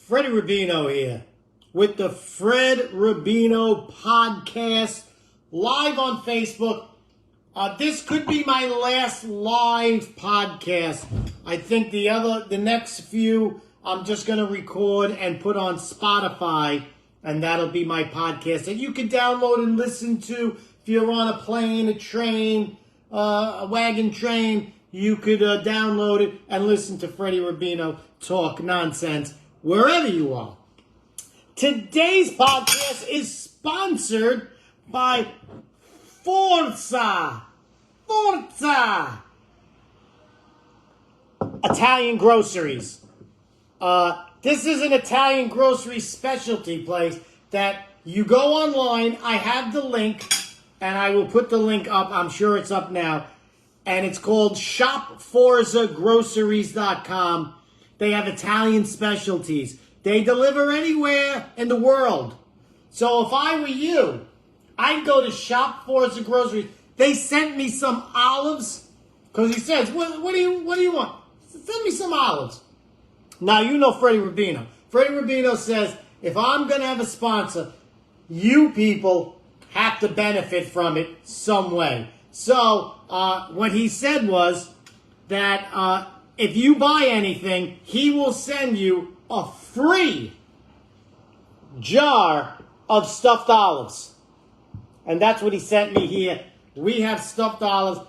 Freddie Rubino here with the Fred Rubino podcast live on Facebook. This could be my last live podcast. I think the next few I'm just going to record and put on Spotify, and that'll be my podcast that you can download and listen to if you're on a plane, a train, a wagon train. You could download it and listen to Freddie Rubino talk nonsense wherever you are. Today's podcast is sponsored by Forza Italian groceries. This is an Italian grocery specialty place that you go online. I have the link, and I will put the link up. I'm sure it's up now. And it's called shopforzagroceries.com. They have Italian specialties. They deliver anywhere in the world. So if I were you, I'd go to Shop Forza Groceries. They sent me some olives because he says, what do you want? Send me some olives. Now, you know Freddie Rubino. Freddie Rubino says, if I'm going to have a sponsor, you people have to benefit from it some way. So what he said was that if you buy anything, he will send you a free jar of stuffed olives. And that's what he sent me here. We have stuffed olives.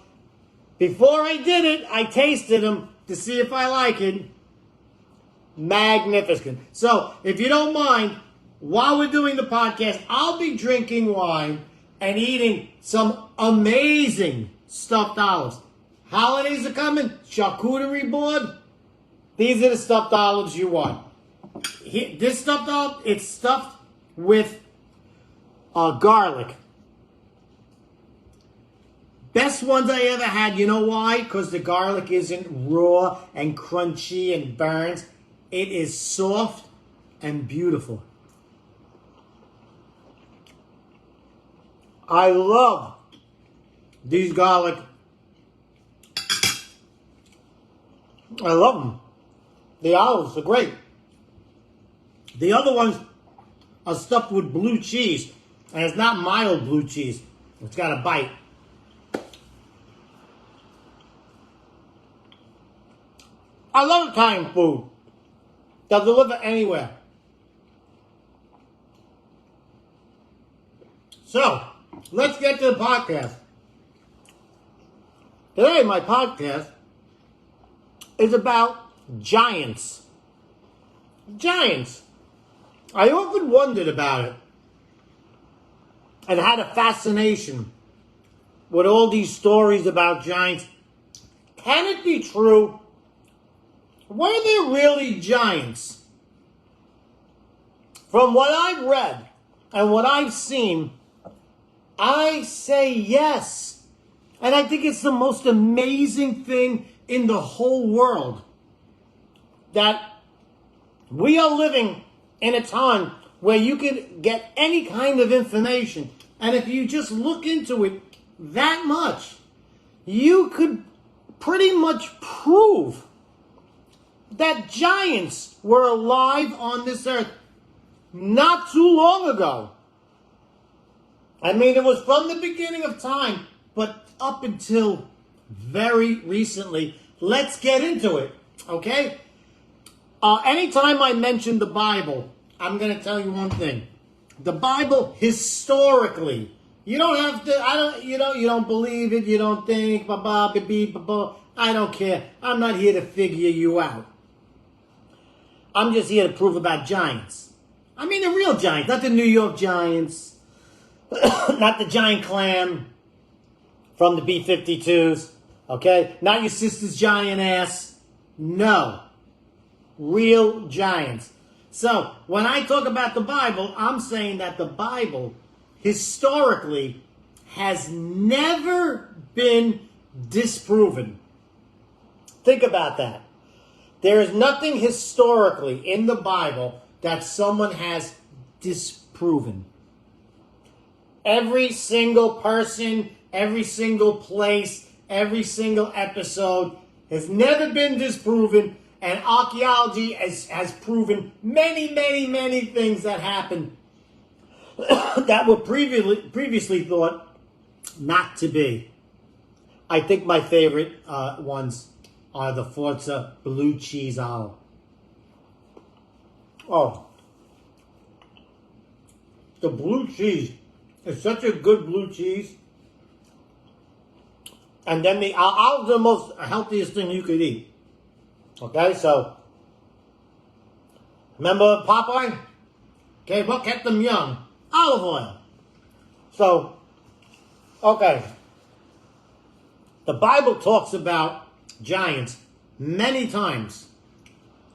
Before I did it, I tasted them to see if I like it. Magnificent. So, if you don't mind, while we're doing the podcast, I'll be drinking wine and eating some amazing stuffed olives. Holidays are coming. Charcuterie board. These are the stuffed olives you want. This stuffed olive, it's stuffed with garlic. Best ones I ever had. You know why? Because the garlic isn't raw and crunchy and burns. It is soft and beautiful. I love these garlic. I love them. The olives are great. The other ones are stuffed with blue cheese. And it's not mild blue cheese. It's got a bite. I love Italian food. They'll deliver anywhere. So, let's get to the podcast. Today, my podcast is about giants. Giants. I often wondered about it and had a fascination with all these stories about giants. Can it be true? Were there really giants? From what I've read and what I've seen, I say yes. And I think it's the most amazing thing in the whole world that we are living in a time where you can get any kind of information. And if you just look into it that much, you could pretty much prove that giants were alive on this earth not too long ago. I mean, it was from the beginning of time, but up until very recently. Let's get into it, okay? Anytime I mention the Bible, I'm going to tell you one thing. The Bible, historically, you don't have to, you don't believe it, you don't think, I don't care. I'm not here to figure you out. I'm just here to prove about giants. I mean the real giants, not the New York Giants, not the giant clam from the B-52s, okay? Not your sister's giant ass. No. Real giants. So, when I talk about the Bible, I'm saying that the Bible, historically, has never been disproven. Think about that. There is nothing historically in the Bible that someone has disproven. Every single person, every single place, every single episode has never been disproven, And archaeology has proven many, many, many things that happened that were previously thought not to be. I think my favorite ones are the Forza blue cheese olive. Oh, the blue cheese is such a good blue cheese. And then the olive is the most healthiest thing you could eat. Okay, so remember Popeye? Okay, what kept them young? Olive oil. So, okay. The Bible talks about giants many times.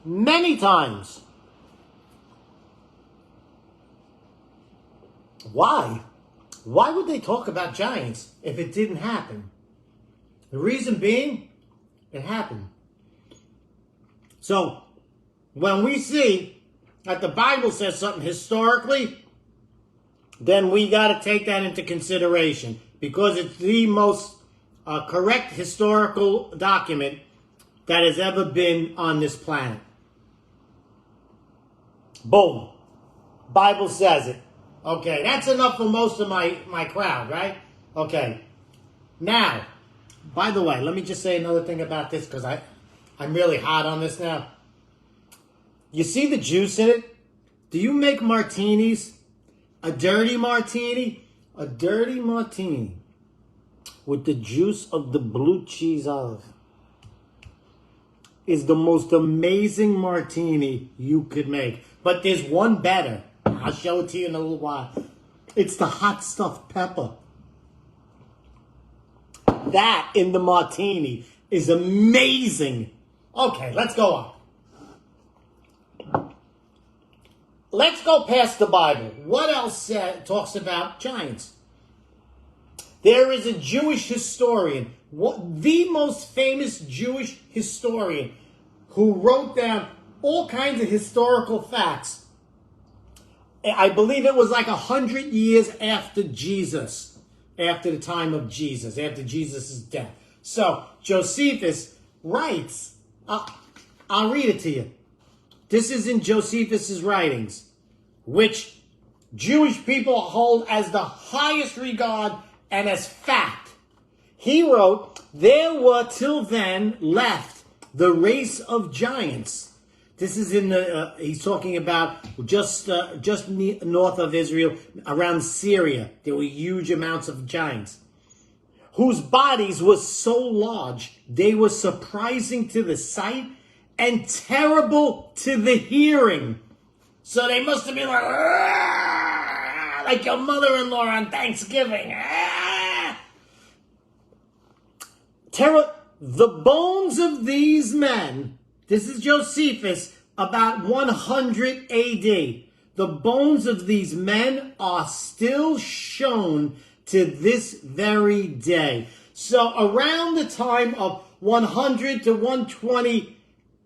Many times. Why? Why would they talk about giants if it didn't happen? The reason being, it happened. So, when we see that the Bible says something historically, then we got to take that into consideration because it's the most correct historical document that has ever been on this planet. Boom. Bible says it. Okay, that's enough for most of my crowd, right? Okay. Now, by the way, let me just say another thing about this because I'm really hot on this now. You see the juice in it? Do you make martinis? A dirty martini? A dirty martini with the juice of the blue cheese olive is the most amazing martini you could make. But there's one better. I'll show it to you in a little while. It's the hot stuffed pepper. That in the martini is amazing. Okay, let's go on. Let's go past the Bible. What else talks about giants? There is a Jewish historian, the most famous Jewish historian, who wrote down all kinds of historical facts. I believe it was like 100 years after Jesus, after the time of Jesus, after Jesus' death. So Josephus writes, I'll read it to you. This is in Josephus' writings, which Jewish people hold as the highest regard and as fact. He wrote, there were till then left the race of giants. This is in the, he's talking about just north of Israel, around Syria. There were huge amounts of giants, whose bodies were so large, they were surprising to the sight and terrible to the hearing. So they must have been like your mother-in-law on Thanksgiving. The bones of these men, this is Josephus, about 100 AD. The bones of these men are still shown to this very day. So around the time of 100 to 120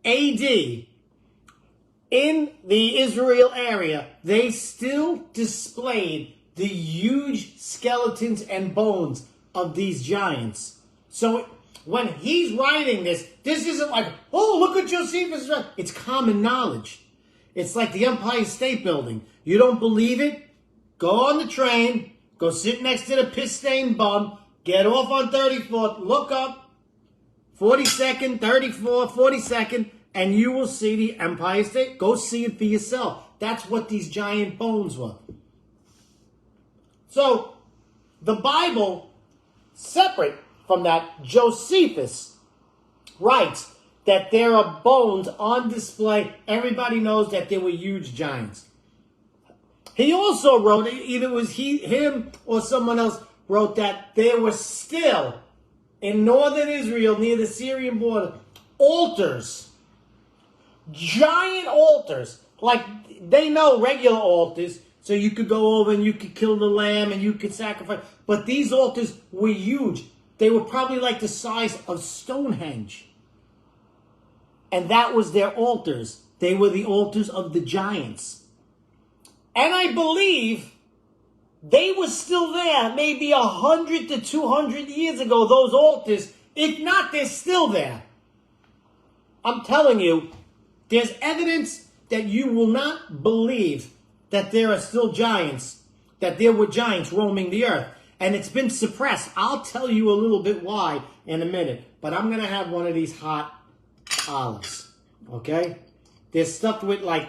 AD, in the Israel area, they still displayed the huge skeletons and bones of these giants. So when he's writing this isn't like, oh, look at Josephus. It's common knowledge. It's like the Empire State Building. You don't believe it? Go on the train, go sit next to the piss-stained bum, get off on 34th, look up, 42nd, 34th, 42nd, and you will see the Empire State. Go see it for yourself. That's what these giant bones were. So, the Bible, separate from that, Josephus writes that there are bones on display. Everybody knows that there were huge giants. He also wrote, either it was him or someone else wrote that there were still, in northern Israel, near the Syrian border, altars. Giant altars. Like, they know regular altars, so you could go over and you could kill the lamb and you could sacrifice. But these altars were huge. They were probably like the size of Stonehenge. And that was their altars. They were the altars of the giants. And I believe they were still there maybe 100 to 200 years ago, those altars. If not, they're still there. I'm telling you, there's evidence that you will not believe that there are still giants, that there were giants roaming the earth. And it's been suppressed. I'll tell you a little bit why in a minute. But I'm going to have one of these hot olives. Okay? They're stuffed with like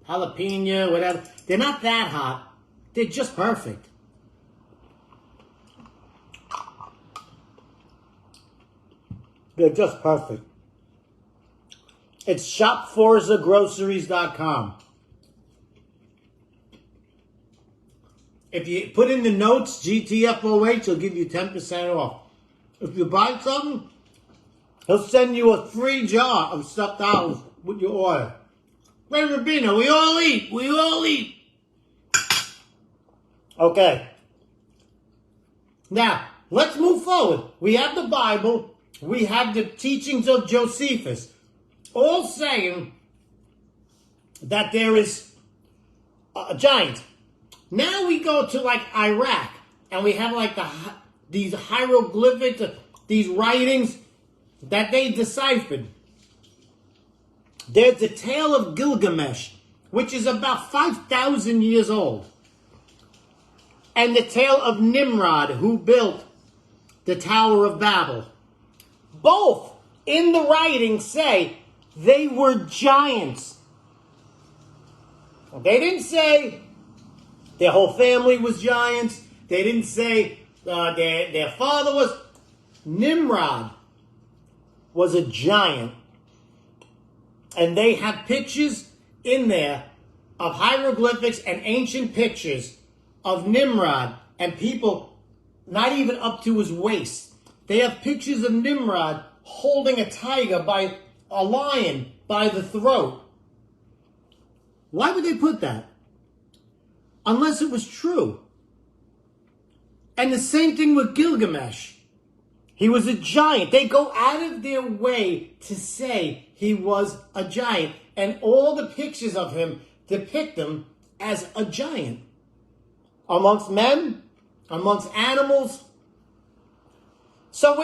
jalapeno, whatever. They're not that hot. They're just perfect. They're just perfect. It's shopforzagroceries.com. If you put in the notes, GTFOH, he'll give you 10% off. If you buy something, he'll send you a free jar of stuffed olives with your order. Hey, Rubino, we all eat. We all eat. Okay. Now, let's move forward. We have the Bible. We have the teachings of Josephus. All saying that there is a giant. Now we go to like Iraq, and we have like these hieroglyphics, these writings that they deciphered. There's the tale of Gilgamesh, which is about 5,000 years old. And the tale of Nimrod, who built the Tower of Babel. Both in the writing say they were giants. They didn't say their whole family was giants. They didn't say their father was. Nimrod was a giant. And they have pictures in there of hieroglyphics and ancient pictures of Nimrod and people not even up to his waist. They have pictures of Nimrod holding a tiger by a lion by the throat. Why would they put that? Unless it was true. And the same thing with Gilgamesh. He was a giant. They go out of their way to say he was a giant. And all the pictures of him depict him as a giant. Amongst men, amongst animals. So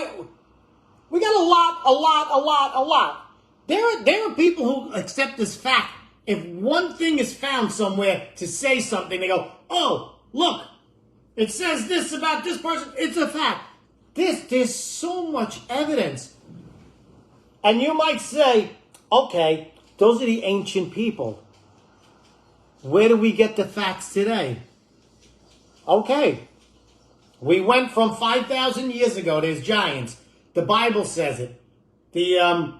we got a lot. There are people who accept this fact. If one thing is found somewhere to say something, they go, oh, look, it says this about this person. It's a fact. There's so much evidence. And you might say, okay, those are the ancient people. Where do we get the facts today? Okay, we went from 5,000 years ago, there's giants. The Bible says it. The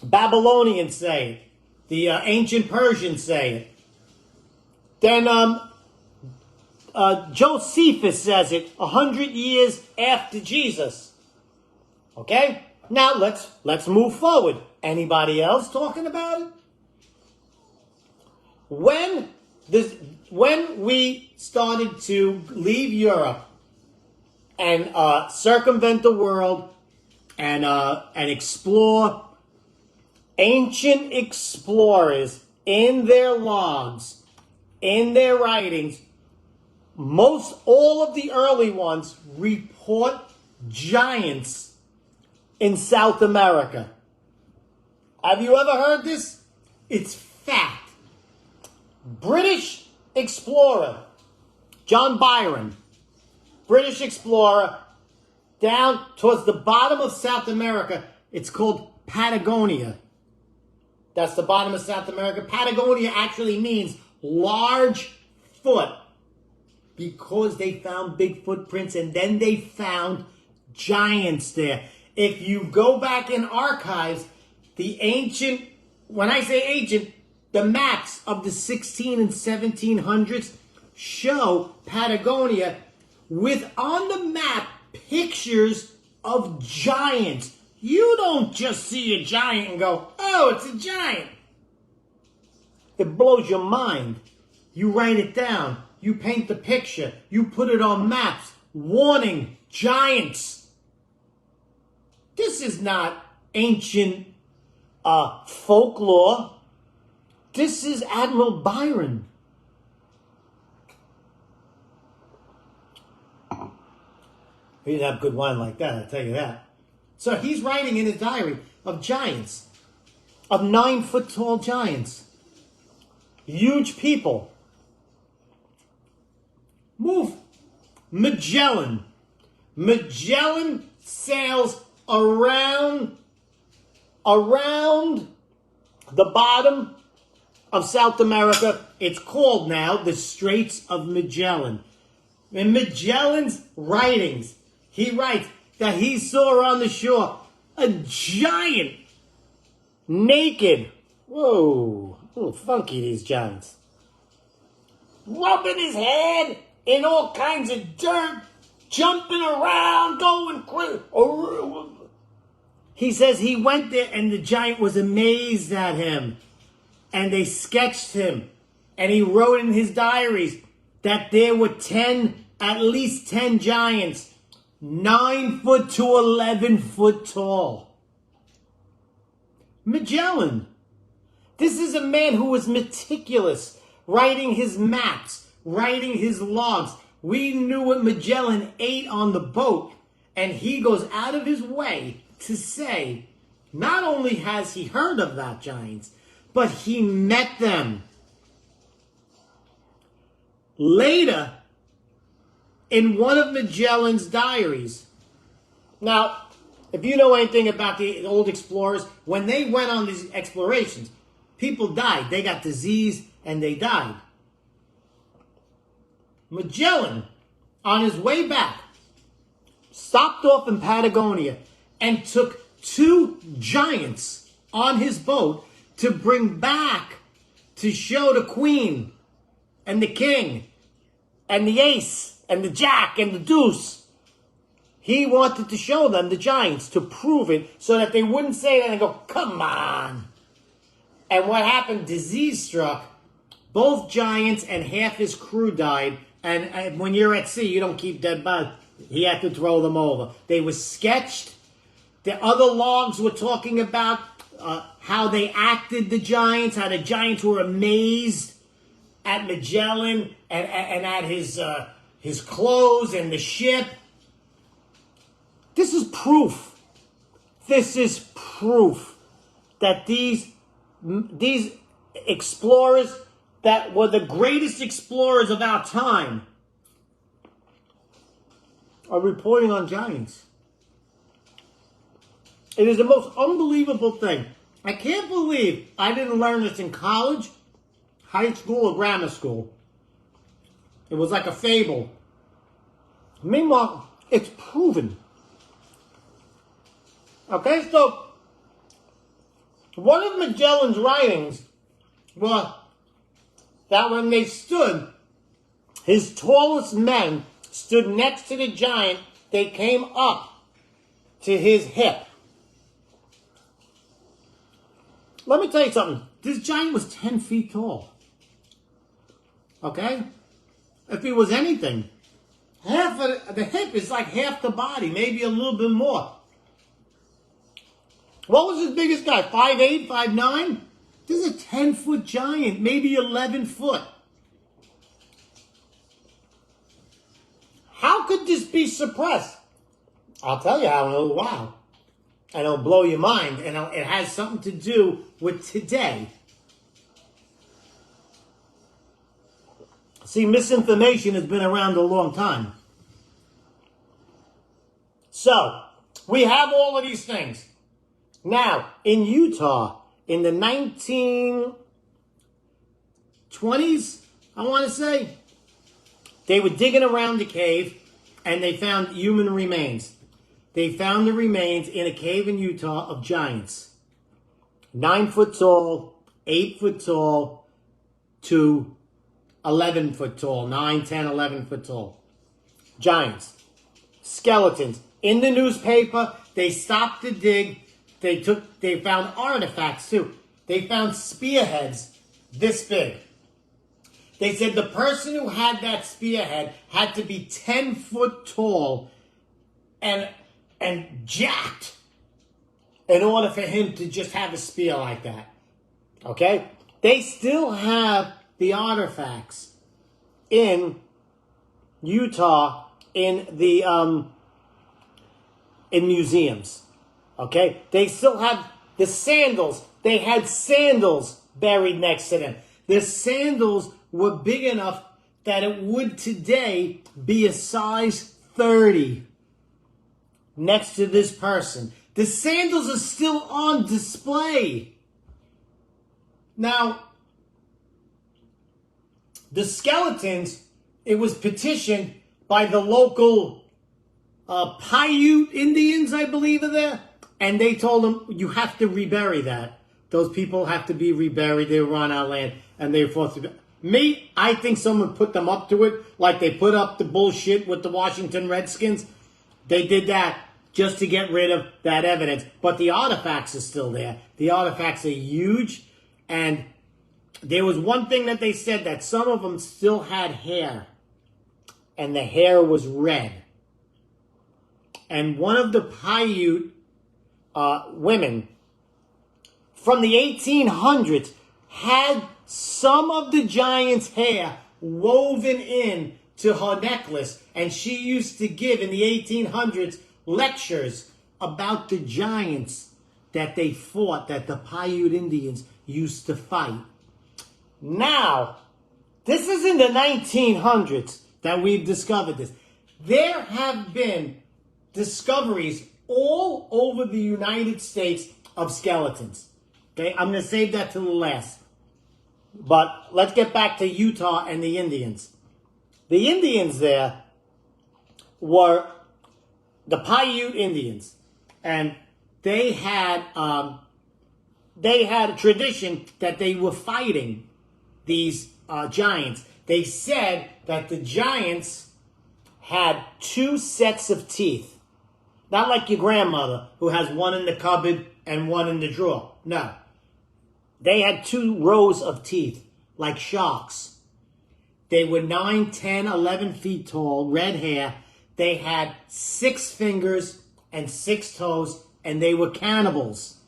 Babylonians say it. The ancient Persians say it. Then Josephus says it 100 years after Jesus. Okay? Now let's move forward. Anybody else talking about it? When we started to leave Europe and circumvent the world and explore, ancient explorers in their logs, in their writings, most all of the early ones report giants in South America. Have you ever heard this? It's fact. British explorer, John Byron, British explorer, down towards the bottom of South America. It's called Patagonia. That's the bottom of South America. Patagonia actually means large foot because they found big footprints and then they found giants there. If you go back in archives, the ancient, when I say ancient, the maps of the 16 and 1700s show Patagonia with on the map pictures of giants. You don't just see a giant and go, oh, it's a giant. It blows your mind. You write it down. You paint the picture. You put it on maps. Warning, giants. This is not ancient folklore. This is Admiral Byron. He didn't have good wine like that, I'll tell you that. So he's writing in his diary of giants. of 9-foot tall giants. Huge people. Move. Magellan. Magellan sails around the bottom of South America. It's called now the Straits of Magellan. In Magellan's writings, he writes that he saw on the shore a giant, naked, whoa, a little funky these giants, rubbing his head in all kinds of dirt, jumping around, going crazy. He says he went there and the giant was amazed at him. And they sketched him. And he wrote in his diaries that there were at least 10 giants, 9 foot to 11 foot tall. Magellan. This is a man who was meticulous, writing his maps, writing his logs. We knew what Magellan ate on the boat, and he goes out of his way to say, not only has he heard of that giants, but he met them. Later, in one of Magellan's diaries, now, if you know anything about the old explorers, when they went on these explorations, people died. They got disease and they died. Magellan, on his way back, stopped off in Patagonia and took 2 giants on his boat to bring back to show the queen and the king and the ace and the jack and the deuce. He wanted to show them the giants to prove it so that they wouldn't say that and go, come on. And what happened? Disease struck. Both giants and half his crew died. And when you're at sea, you don't keep dead bodies. He had to throw them over. They were sketched. The other logs were talking about how they acted, the giants, how the giants were amazed at Magellan and at his clothes and the ship. This is proof. This is proof that these explorers that were the greatest explorers of our time are reporting on giants. It is the most unbelievable thing. I can't believe I didn't learn this in college, high school, or grammar school. It was like a fable. Meanwhile, it's proven. Okay, so one of Magellan's writings was that when they stood, his tallest men stood next to the giant. They came up to his hip. Let me tell you something. This giant was 10 feet tall. Okay? If he was anything, half of the hip is like half the body, maybe a little bit more. What was his biggest guy? 5'8", 5'9"? This is a 10-foot giant, maybe 11 foot. How could this be suppressed? I'll tell you how in a little while. And it'll blow your mind. And it has something to do with today. See, misinformation has been around a long time. So, we have all of these things. Now, in Utah, in the 1920s, I want to say, they were digging around the cave and they found human remains. They found the remains in a cave in Utah of giants. 9 foot tall, 8 foot tall, to 11 foot tall, 9, 10, 11 foot tall. Giants. Skeletons. In the newspaper, they stopped to dig. They found artifacts too. They found spearheads this big. They said the person who had that spearhead had to be 10 foot tall and jacked in order for him to just have a spear like that. Okay? They still have the artifacts in Utah in the in museums. Okay? They still have The sandals, they had sandals buried next to them. The sandals were big enough that it would today be a size 30 next to this person. The sandals are still on display. Now, the skeletons, it was petitioned by the local Pyute Indians, I believe, are there. And they told them, you have to rebury that. Those people have to be reburied. They were on our land, and they were forced to. Me, I think someone put them up to it, like they put up the bullshit with the Washington Redskins. They did that just to get rid of that evidence. But the artifacts are still there. The artifacts are huge. And there was one thing that they said, that some of them still had hair. And the hair was red. And one of the Pyute women from the 1800s had some of the giant's hair woven in to her necklace. And she used to give, in the 1800s, lectures about the giants that they fought, that the Pyute Indians used to fight. Now, this is in the 1900s that we've discovered this. There have been discoveries all over the United States of skeletons. Okay, I'm going to save that to the last. But let's get back to Utah and the Indians. The Indians there were the Pyute Indians, and they had a tradition that they were fighting these giants. They said that the giants had 2 sets of teeth. Not like your grandmother, who has one in the cupboard and one in the drawer. No. They had 2 rows of teeth, like sharks. They were 9, 10, 11 feet tall, red hair. They had 6 fingers and 6 toes, and they were cannibals.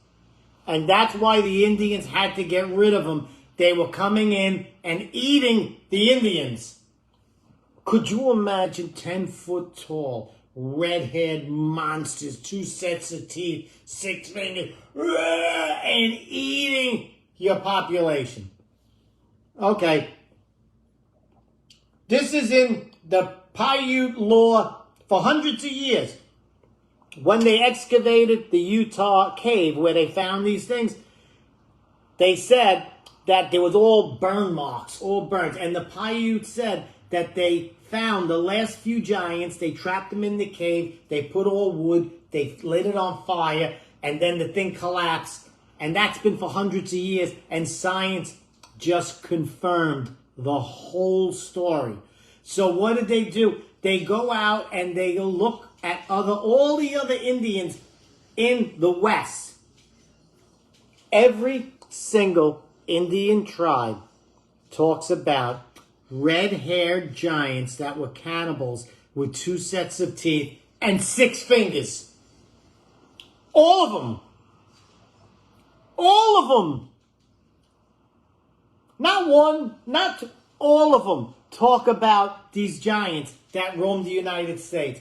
And that's why the Indians had to get rid of them. They were coming in and eating the Indians. Could you imagine 10-foot tall, red-haired monsters, 2 sets of teeth, 6 fingers, and eating your population? Okay. This is in the Pyute lore for hundreds of years. When they excavated the Utah cave where they found these things, they said that there was all burn marks, all burns. And the Pyute said that they found the last few giants, they trapped them in the cave, they put all wood, they lit it on fire, and then the thing collapsed. And that's been for hundreds of years, and science just confirmed the whole story. So what did they do? They go out and they look at all the other Indians in the West. Every single Indian tribe talks about red-haired giants that were cannibals with 2 sets of teeth and 6 fingers. All of them. All of them. Not one, not two, all of them talk about these giants that roamed the United States.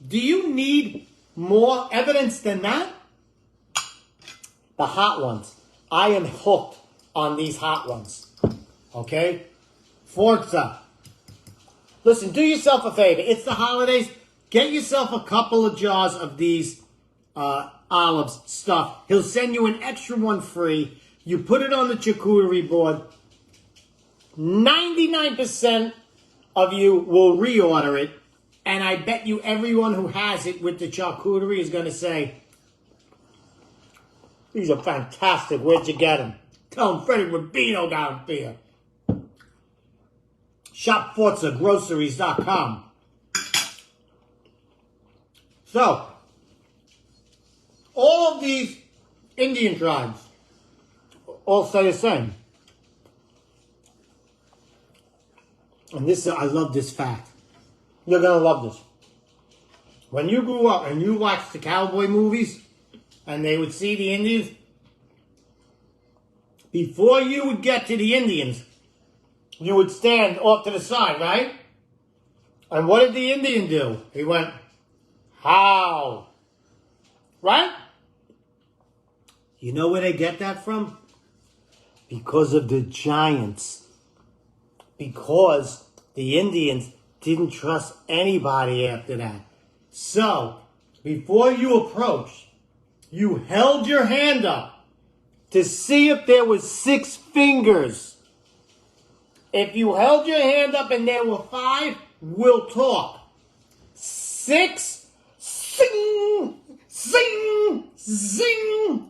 Do you need more evidence than that? The hot ones. I am hooked on these hot ones. Okay? Forza. Listen, do yourself a favor. It's the holidays. Get yourself a couple of jars of these olives stuff. He'll send you an extra one free. You put it on the charcuterie board. 99% of you will reorder it. And I bet you everyone who has it with the charcuterie is going to say, these are fantastic. Where'd you get them? Tell them Freddie Rubino down here. ShopForzaGroceries.com. So, all of these Indian tribes all say the same. And this, I love this fact. You're going to love this. When you grew up and you watched the cowboy movies and they would see the Indians, before you would get to the Indians, you would stand off to the side, right? And what did the Indian do? He went, how? Right? You know where they get that from? Because of the giants. Because the Indians didn't trust anybody after that. So, before you approached, you held your hand up to see if there was 6 fingers. If you held your hand up and there were 5, we'll talk. 6, zing, zing, zing.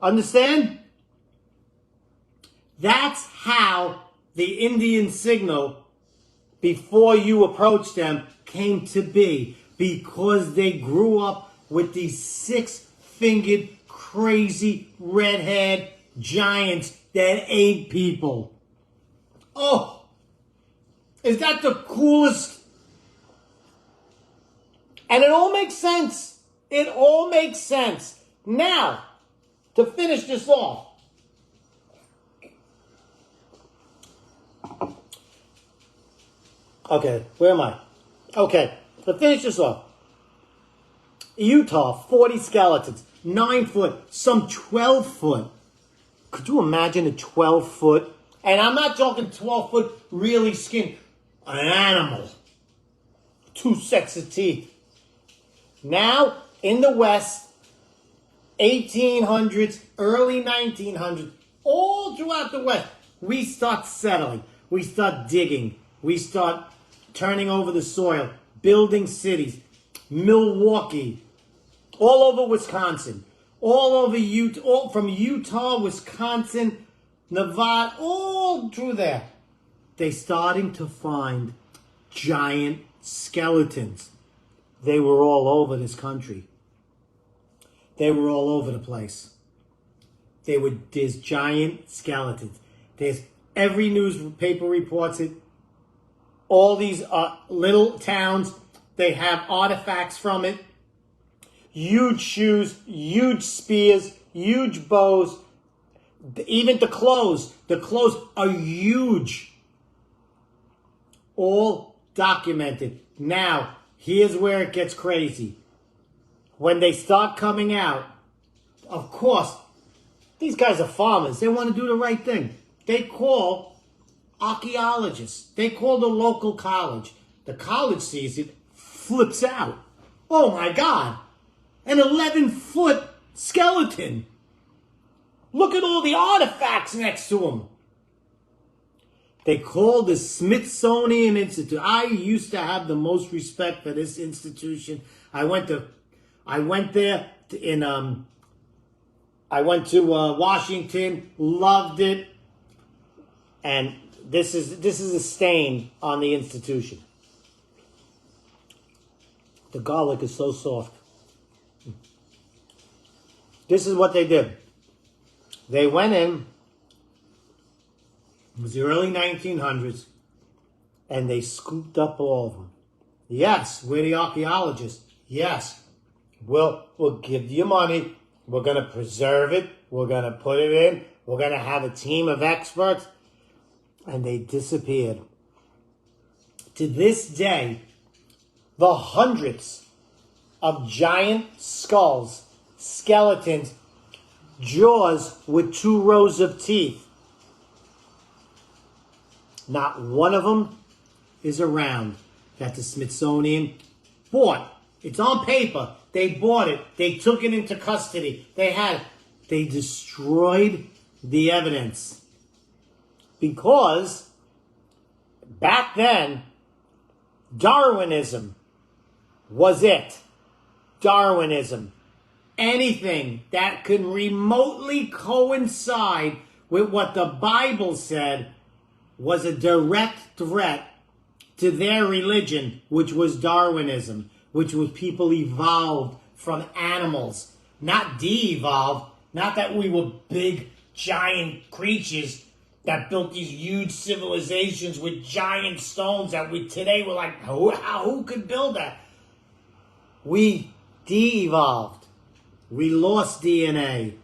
Understand? That's how the Indian signal, before you approach them, came to be. Because they grew up with these 6-fingered, crazy, red-haired giants that ate people. Oh, is that the coolest? And it all makes sense. It all makes sense. Now, to finish this off. Okay, where am I? Okay, to finish this off. Utah, 40 skeletons, 9 foot, some 12 foot. Could you imagine a 12 foot? And I'm not talking 12 foot really skin. An animal. 2 sets of teeth. Now, in the West, 1800s, early 1900s, all throughout the West, we start settling. We start digging. We start turning over the soil, building cities. Milwaukee, all over Wisconsin, all over Utah, from Utah, Wisconsin, Nevada, all through there. They're starting to find giant skeletons. They were all over this country. They were all over the place. There's giant skeletons. There's every newspaper reports it. All these little towns, they have artifacts from it. Huge shoes, huge spears, huge bows. Even the clothes are huge. All documented. Now, here's where it gets crazy. When they start coming out, of course, these guys are farmers. They want to do the right thing. They call archaeologists. They call the local college. The college sees it, flips out. Oh my God. An 11-foot skeleton. Look at all the artifacts next to him. They call the Smithsonian Institute. I used to have the most respect for this institution. I went to Washington, loved it, and this is a stain on the institution. The garlic is so soft. This is what they did. They went in, it was the early 1900s, and they scooped up all of them. Yes, we're the archaeologists. Yes, we'll give you money. We're going to preserve it. We're going to put it in. We're going to have a team of experts. And they disappeared. To this day, the hundreds of giant skulls, skeletons, jaws with 2 rows of teeth, not one of them is around that the Smithsonian bought. It's on paper. They bought it. They took it into custody. They destroyed the evidence. Because back then, Darwinism was it. Darwinism. Anything that could remotely coincide with what the Bible said was a direct threat to their religion, which was Darwinism, which was people evolved from animals, not de-evolved, not that we were big, giant creatures that built these huge civilizations with giant stones that we today were like, who could build that? We de-evolved. We lost DNA.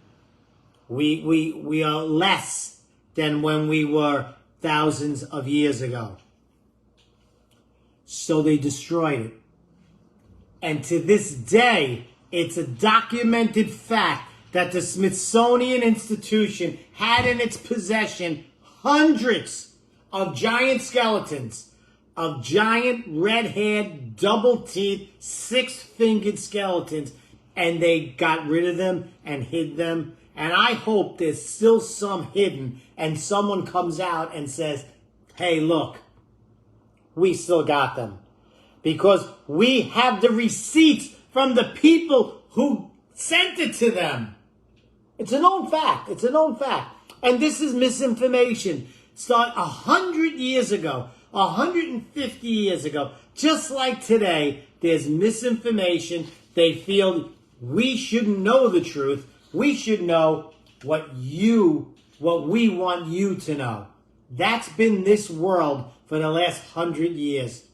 We are less than when we were thousands of years ago. So they destroyed it. And to this day, it's a documented fact that the Smithsonian Institution had in its possession hundreds of giant skeletons, of giant red-haired, double-teethed, six-fingered skeletons, and they got rid of them and hid them. And I hope there's still some hidden, and someone comes out and says, hey, look, we still got them. Because we have the receipts from the people who sent it to them. It's a known fact. It's a known fact. And this is misinformation. Start 100 years ago, 150 years ago, just like today, there's misinformation. They feel we shouldn't know the truth. We should know what we want you to know. That's been this world for the last 100 years.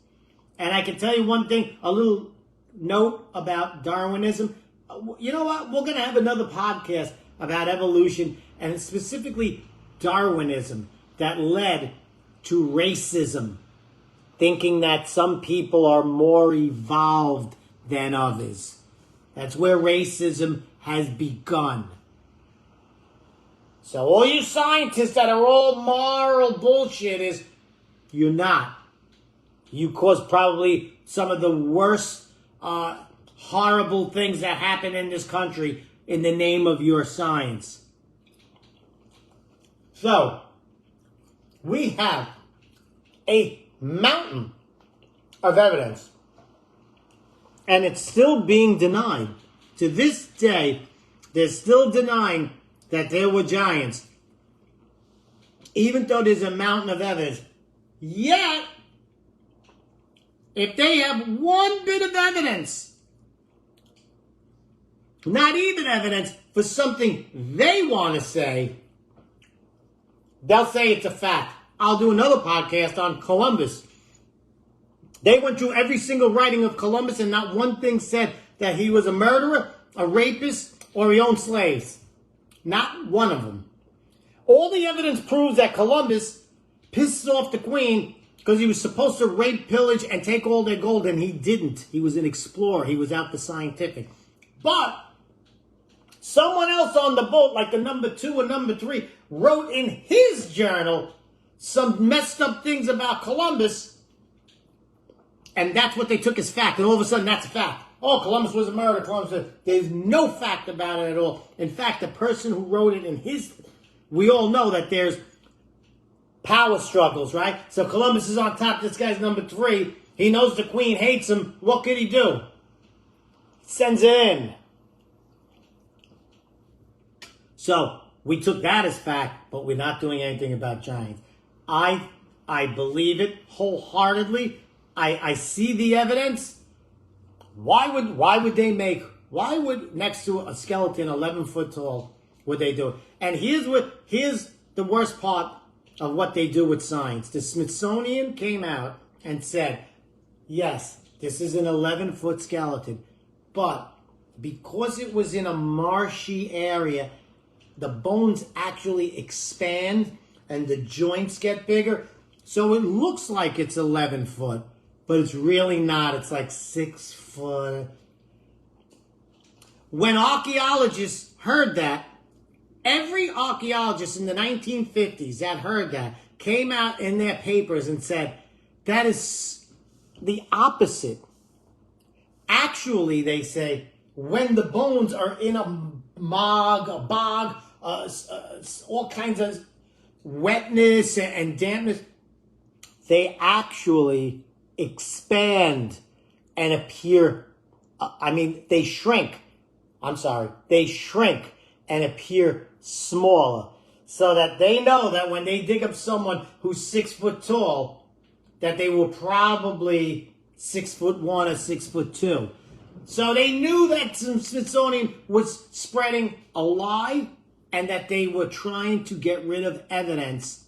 And I can tell you one thing, a little note about Darwinism. You know what? We're going to have another podcast about evolution and specifically Darwinism that led to racism, thinking that some people are more evolved than others. That's where racism has begun. So all you scientists that are all moral bullshitters, you're not. You caused probably some of the worst, horrible things that happen in this country in the name of your science. So, we have a mountain of evidence, and it's still being denied. To this day, they're still denying that there were giants, even though there's a mountain of evidence. Yet, if they have one bit of evidence, not even evidence for something they want to say, they'll say it's a fact. I'll do another podcast on Columbus. They went through every single writing of Columbus and not one thing said that he was a murderer, a rapist, or he owned slaves. Not one of them. All the evidence proves that Columbus pissed off the Queen because he was supposed to rape, pillage, and take all their gold, and he didn't. He was an explorer. He was out for scientific. But someone else on the boat, like the number 2 or number 3, wrote in his journal some messed up things about Columbus, and that's what they took as fact, and all of a sudden that's a fact. Oh, Columbus was a murderer. There's no fact about it at all. In fact, the person who wrote it in his, we all know that there's power struggles, right? So Columbus is on top. This guy's number 3. He knows the Queen hates him. What could he do? Sends it in. So we took that as fact, but we're not doing anything about giants. I believe it wholeheartedly. I see the evidence. Why would next to a skeleton 11 foot tall would they do it? And here's the worst part of what they do with science. The Smithsonian came out and said, yes, this is an 11-foot skeleton, but because it was in a marshy area, the bones actually expand and the joints get bigger. So it looks like it's 11 foot, but it's really not. It's like 6 foot. When archaeologists heard that, every archaeologist in the 1950s that heard that came out in their papers and said, that is the opposite. Actually, they say, when the bones are in a bog, all kinds of wetness and dampness, they actually expand and appear, they shrink. They shrink and appear smaller, so that they know that when they dig up someone who's 6 foot tall, that they were probably 6'1" or 6'2". So they knew that Smithsonian was spreading a lie and that they were trying to get rid of evidence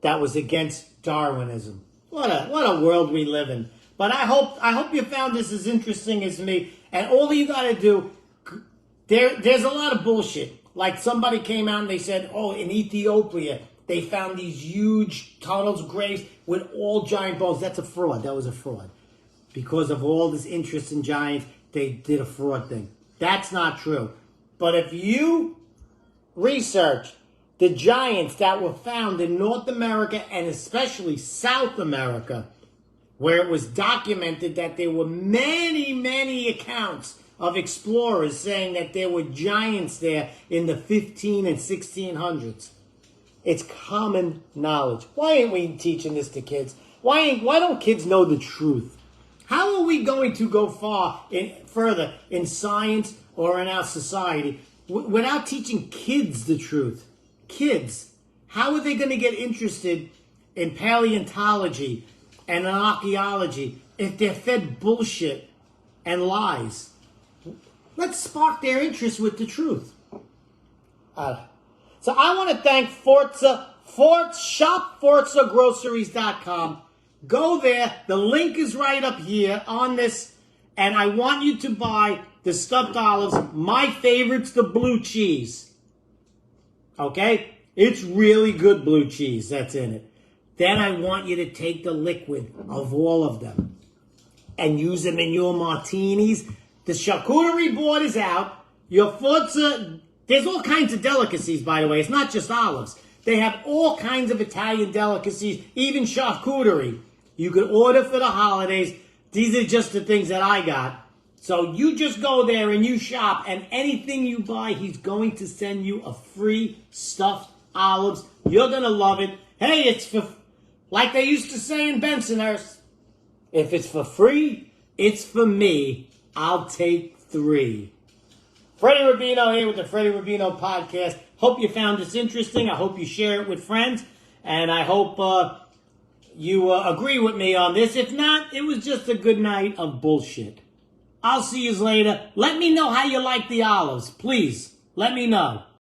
that was against Darwinism. What a world we live in. But I hope you found this as interesting as me. And all you got to do, there's a lot of bullshit. Like somebody came out and they said, oh, in Ethiopia, they found these huge tunnels, graves with all giant bones. That's a fraud. That was a fraud. Because of all this interest in giants, they did a fraud thing. That's not true. But if you research the giants that were found in North America and especially South America, where it was documented that there were many, many accounts of explorers saying that there were giants there in the 15 and 1600s. It's common knowledge. Why ain't we teaching this to kids? Why don't kids know the truth? How are we going to go further in science or in our society without teaching kids the truth? Kids, how are they going to get interested in paleontology and in archaeology if they're fed bullshit and lies? Let's spark their interest with the truth. So I want to thank shopforzagroceries.com. Go there. The link is right up here on this. And I want you to buy the stuffed olives. My favorite's the blue cheese. Okay? It's really good blue cheese that's in it. Then I want you to take the liquid of all of them and use them in your martinis. The charcuterie board is out. Your Forza, there's all kinds of delicacies, by the way. It's not just olives. They have all kinds of Italian delicacies, even charcuterie. You can order for the holidays. These are just the things that I got. So you just go there and you shop, and anything you buy, he's going to send you a free stuffed olives. You're going to love it. Hey, it's for, like they used to say in Bensonhurst, if it's for free, it's for me. I'll take 3. Freddie Rubino here with the Freddie Rubino podcast. Hope you found this interesting. I hope you share it with friends. And I hope you agree with me on this. If not, it was just a good night of bullshit. I'll see you later. Let me know how you like the olives. Please, let me know.